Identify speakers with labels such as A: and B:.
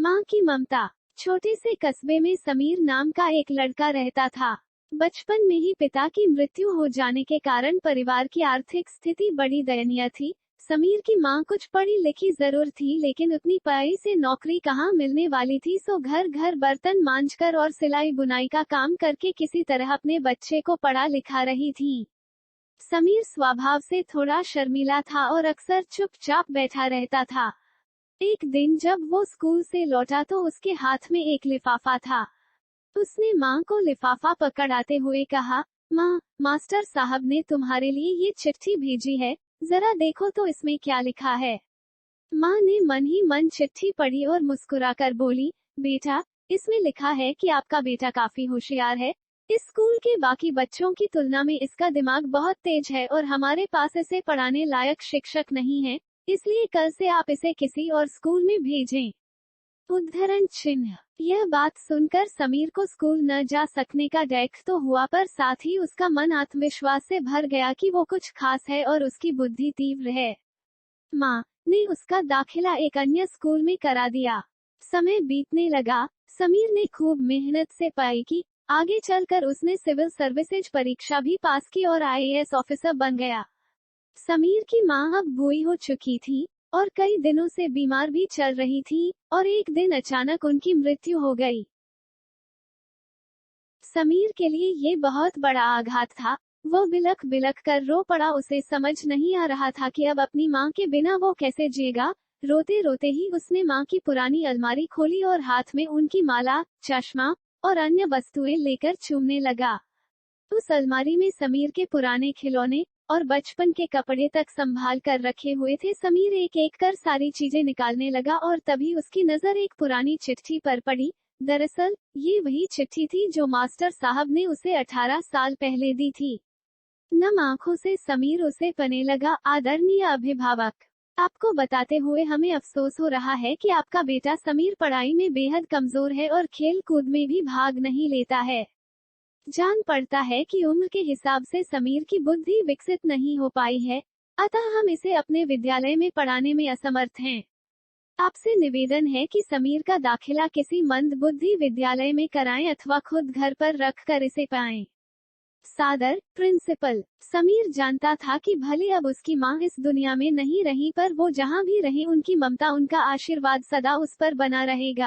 A: माँ की ममता। छोटे से कस्बे में समीर नाम का एक लड़का रहता था। बचपन में ही पिता की मृत्यु हो जाने के कारण परिवार की आर्थिक स्थिति बड़ी दयनीय थी। समीर की माँ कुछ पढ़ी लिखी जरूर थी, लेकिन उतनी पढ़ाई से नौकरी कहाँ मिलने वाली थी। सो घर घर बर्तन मांजकर और सिलाई बुनाई का काम करके किसी तरह अपने बच्चे को पढ़ा लिखा रही थी। समीर स्वभाव से थोड़ा शर्मीला था और अक्सर चुपचाप बैठा रहता था। एक दिन जब वो स्कूल से लौटा तो उसके हाथ में एक लिफाफा था। उसने माँ को लिफाफा पकड़ाते हुए कहा, माँ, मास्टर साहब ने तुम्हारे लिए ये चिट्ठी भेजी है, जरा देखो तो इसमें क्या लिखा है। माँ ने मन ही मन चिट्ठी पढ़ी और मुस्कुराकर बोली, बेटा, इसमें लिखा है कि आपका बेटा काफी होशियार है। इस स्कूल के बाकी बच्चों की तुलना में इसका दिमाग बहुत तेज है और हमारे पास इसे पढ़ाने लायक शिक्षक नहीं है, इसलिए कल से आप इसे किसी और स्कूल में भेजें। उद्धरण चिन्ह। यह बात सुनकर समीर को स्कूल न जा सकने का डैख तो हुआ, पर साथ ही उसका मन आत्मविश्वास से भर गया कि वो कुछ खास है और उसकी बुद्धि तीव्र है। माँ ने उसका दाखिला एक अन्य स्कूल में करा दिया। समय बीतने लगा। समीर ने खूब मेहनत से पढ़ाई की। आगे चलकर उसने सिविल सर्विसेज परीक्षा भी पास की और IAS ऑफिसर बन गया। समीर की माँ अब बूढ़ी हो चुकी थी और कई दिनों से बीमार भी चल रही थी, और एक दिन अचानक उनकी मृत्यु हो गई। समीर के लिए ये बहुत बड़ा आघात था। वो बिलख बिलख कर रो पड़ा। उसे समझ नहीं आ रहा था कि अब अपनी माँ के बिना वो कैसे जिएगा। रोते रोते ही उसने माँ की पुरानी अलमारी खोली और हाथ में उनकी माला, चश्मा और अन्य वस्तुएं लेकर चूमने लगा। उस अलमारी में समीर के पुराने खिलौने और बचपन के कपड़े तक संभाल कर रखे हुए थे। समीर एक एक कर सारी चीजें निकालने लगा और तभी उसकी नजर एक पुरानी चिट्ठी पर पड़ी। दरअसल ये वही चिट्ठी थी जो मास्टर साहब ने उसे 18 साल पहले दी थी। नम आंखों से समीर उसे पढ़ने लगा। आदरणीय अभिभावक, आपको बताते हुए हमें अफसोस हो रहा है कि आपका बेटा समीर पढ़ाई में बेहद कमजोर है और खेल कूद में भी भाग नहीं लेता है। जान पड़ता है कि उम्र के हिसाब से समीर की बुद्धि विकसित नहीं हो पाई है, अतः हम इसे अपने विद्यालय में पढ़ाने में असमर्थ हैं। आपसे निवेदन है कि समीर का दाखिला किसी मंद बुद्धि विद्यालय में कराएं अथवा खुद घर पर रखकर इसे पढ़ाएं। सादर, प्रिंसिपल। समीर जानता था कि भले अब उसकी माँ इस दुनिया में नहीं रही, पर वो जहाँ भी रही उनकी ममता, उनका आशीर्वाद सदा उस पर बना रहेगा।